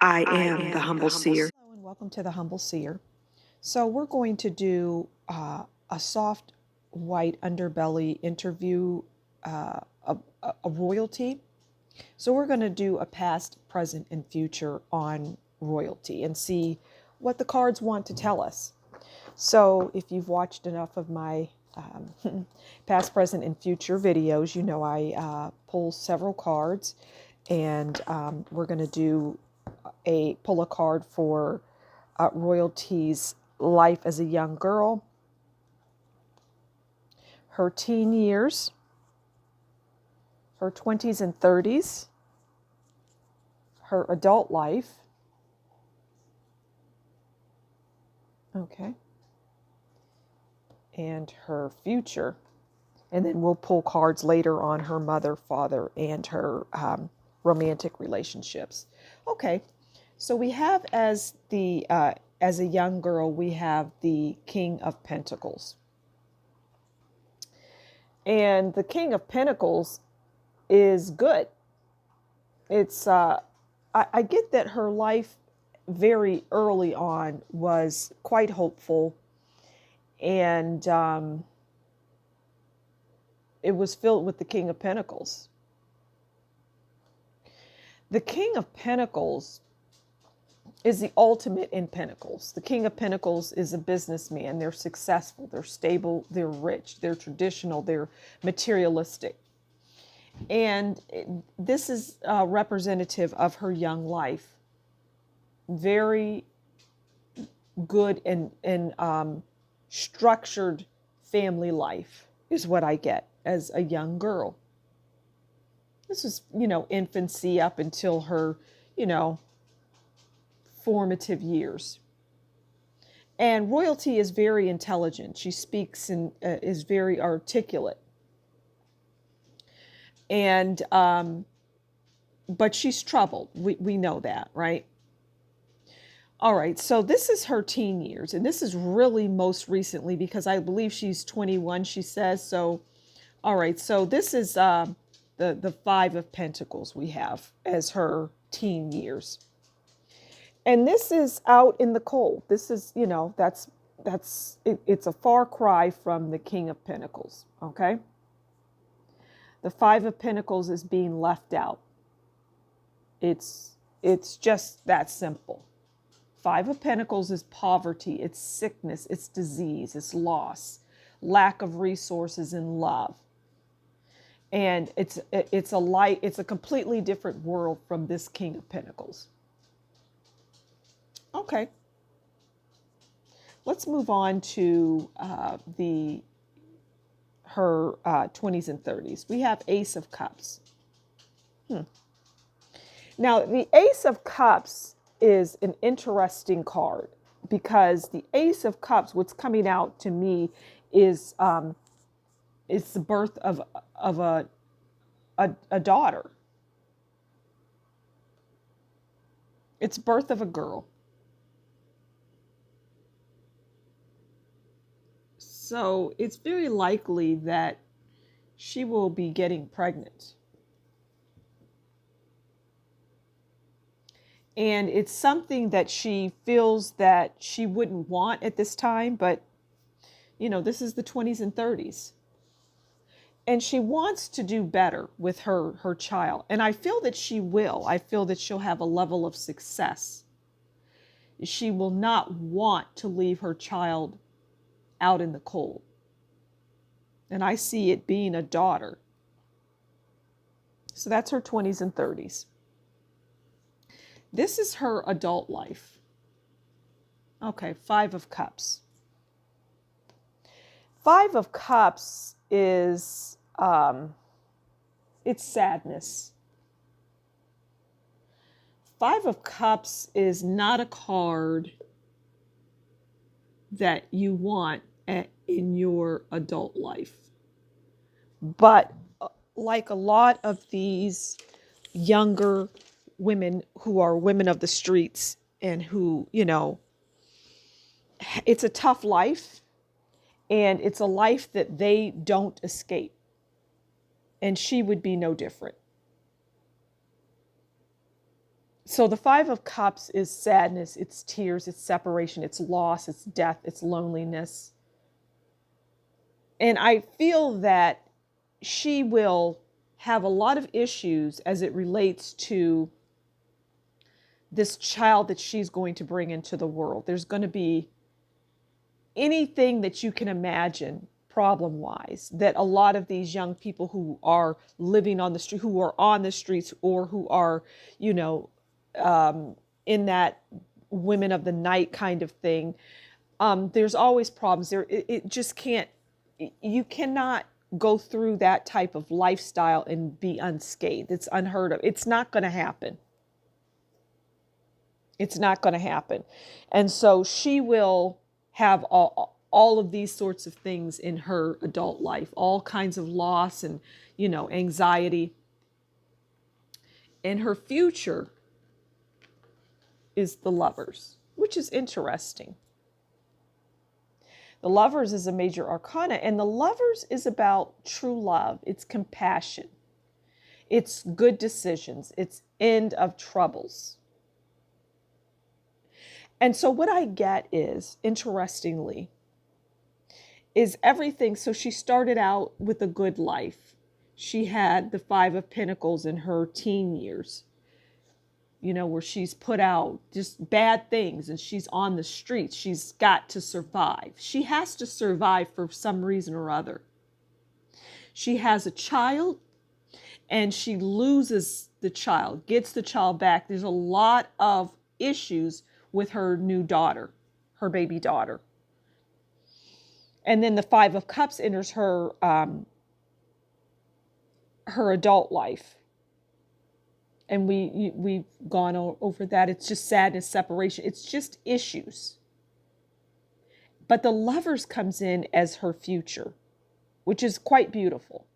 I am the Humble Seer. Hello and welcome to the Humble Seer. So we're going to do a soft white underbelly interview a royalty. So we're going to do a past, present, and future on royalty and see what the cards want to tell us. So if you've watched enough of my past, present, and future videos, you know I pull several cards, and we're going to do pull a card for royalty's life as a young girl, her teen years, her 20s and 30s, her adult life. Okay. And her future. And then we'll pull cards later on her mother, father, and her romantic relationships. Okay. So we have as a young girl, we have the King of Pentacles. And the King of Pentacles is good. It's I get that her life very early on was quite hopeful, and it was filled with the King of Pentacles. The King of Pentacles is the ultimate in Pentacles. The King of Pentacles is a businessman. They're successful, they're stable, they're rich, they're traditional, they're materialistic. And this is representative of her young life. Very good and structured family life is what I get as a young girl. This is, infancy up until her, formative years. And royalty is very intelligent. She speaks and is very articulate. And, but she's troubled. We know that, right? All right, so this is her teen years, and this is really most recently because I believe she's 21, she says. So, all right, so this is the Five of Pentacles we have as her teen years. And this is out in the cold. This is, it's a far cry from the King of Pentacles, okay? The Five of Pentacles is being left out. It's just that simple. Five of Pentacles is poverty, it's sickness, it's disease, it's loss, lack of resources and love. And it's a completely different world from this King of Pentacles. Okay. Let's move on to her 20s and 30s. We have Ace of Cups. Now, the Ace of Cups is an interesting card because the Ace of Cups, what's coming out to me is it's the birth of a daughter. It's birth of a girl. So it's very likely that she will be getting pregnant. And it's something that she feels that she wouldn't want at this time, but this is the 20s and 30s. And she wants to do better with her child. And I feel that she will. I feel that she'll have a level of success. She will not want to leave her child out in the cold. And I see it being a daughter. So that's her 20s and 30s. This is her adult life. Okay, Five of Cups. Five of Cups is, it's sadness. Five of Cups is not a card that you want in your adult life. But like a lot of these younger women who are women of the streets and who, it's a tough life and it's a life that they don't escape. And she would be no different. So the Five of Cups is sadness, it's tears, it's separation, it's loss, it's death, it's loneliness. And I feel that she will have a lot of issues as it relates to this child that she's going to bring into the world. There's going to be anything that you can imagine problem wise that a lot of these young people who are living on the street, who are on the streets, or who are, you know, in that women of the night kind of thing, there's always problems there. It just can't, you cannot go through that type of lifestyle and be unscathed. It's unheard of. It's not going to happen. It's not going to happen. And so she will have all of these sorts of things in her adult life, all kinds of loss and, you know, anxiety. And her future is the Lovers, which is interesting. The Lovers is a major arcana, and the Lovers is about true love. It's compassion. It's good decisions. It's end of troubles. And so what I get is, interestingly, is everything. So she started out with a good life. She had the Five of Pentacles in her teen years, you know, where she's put out just bad things and she's on the streets. She's got to survive. She has to survive for some reason or other. She has a child and she loses the child, gets the child back. There's a lot of issues with her new daughter, her baby daughter. And then the Five of Cups enters her her adult life. And we've gone over that. It's just sadness, separation. It's just issues. But the Lovers comes in as her future, which is quite beautiful.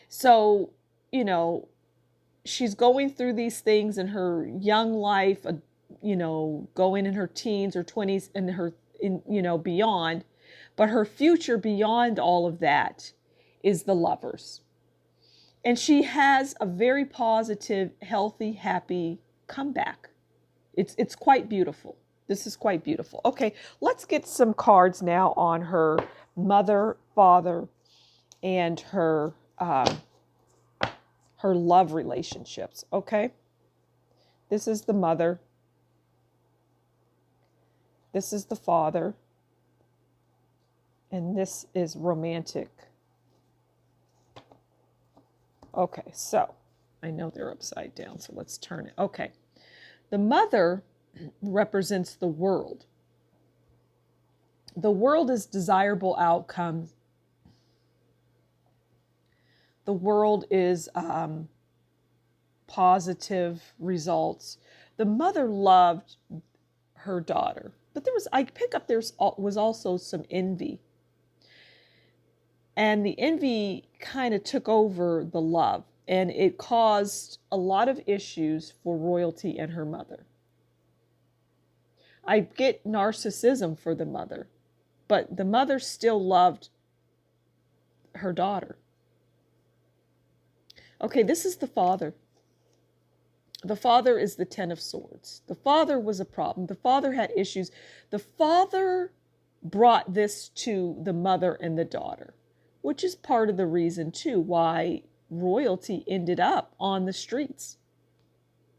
So, you know, she's going through these things in her young life, you know, going in her teens or 20s and you know, beyond. But her future beyond all of that is the Lovers. And she has a very positive, healthy, happy comeback. It's quite beautiful. This is quite beautiful. Okay, let's get some cards now on her mother, father, and her love relationships. Okay, this is the mother. This is the father. And this is romantic. Okay, so I know they're upside down, so let's turn it. Okay, the mother represents the world. The world is desirable outcomes. The world is positive results. The mother loved her daughter, but I pick up there was also some envy. And the envy kind of took over the love, and it caused a lot of issues for royalty and her mother. I get narcissism for the mother, but the mother still loved her daughter. Okay, this is the father. The father is the Ten of Swords. The father was a problem. The father had issues. The father brought this to the mother and the daughter, which is part of the reason, too, why royalty ended up on the streets.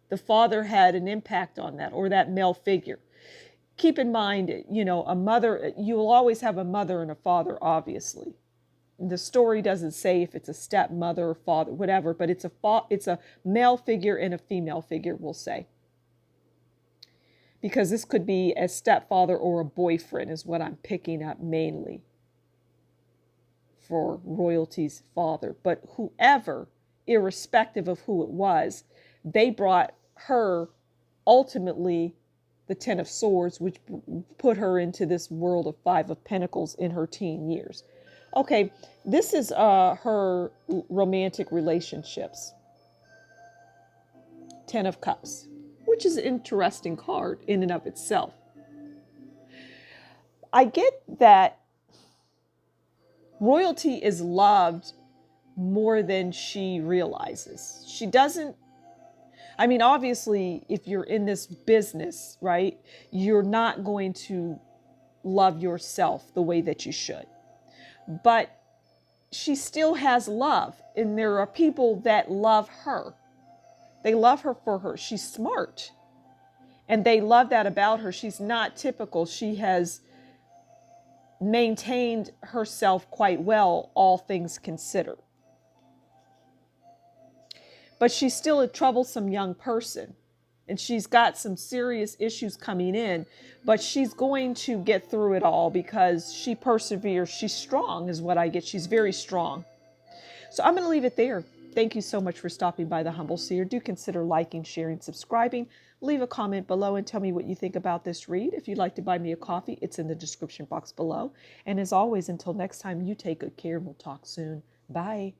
The father had an impact on that, or that male figure. Keep in mind, you know, a mother, you will always have a mother and a father, obviously. The story doesn't say if it's a stepmother or father, whatever, but it's a male figure and a female figure, we'll say. Because this could be a stepfather or a boyfriend is what I'm picking up mainly for royalty's father. But whoever, irrespective of who it was, they brought her ultimately the Ten of Swords, which put her into this world of Five of Pentacles in her teen years. Okay, this is her romantic relationships. Ten of Cups, which is an interesting card in and of itself. I get that royalty is loved more than she realizes. I mean, obviously, if you're in this business, right, you're not going to love yourself the way that you should. But she still has love, and there are people that love her. They love her for her. She's smart, and they love that about her. She's not typical. She has maintained herself quite well, all things considered. But she's still a troublesome young person, and she's got some serious issues coming in, but she's going to get through it all because she perseveres. She's strong is what I get. She's very strong. So I'm going to leave it there. Thank you so much for stopping by the Humble Seer. Do consider liking, sharing, subscribing. Leave a comment below and tell me what you think about this read. If you'd like to buy me a coffee, it's in the description box below. And as always, until next time, you take good care and we'll talk soon. Bye.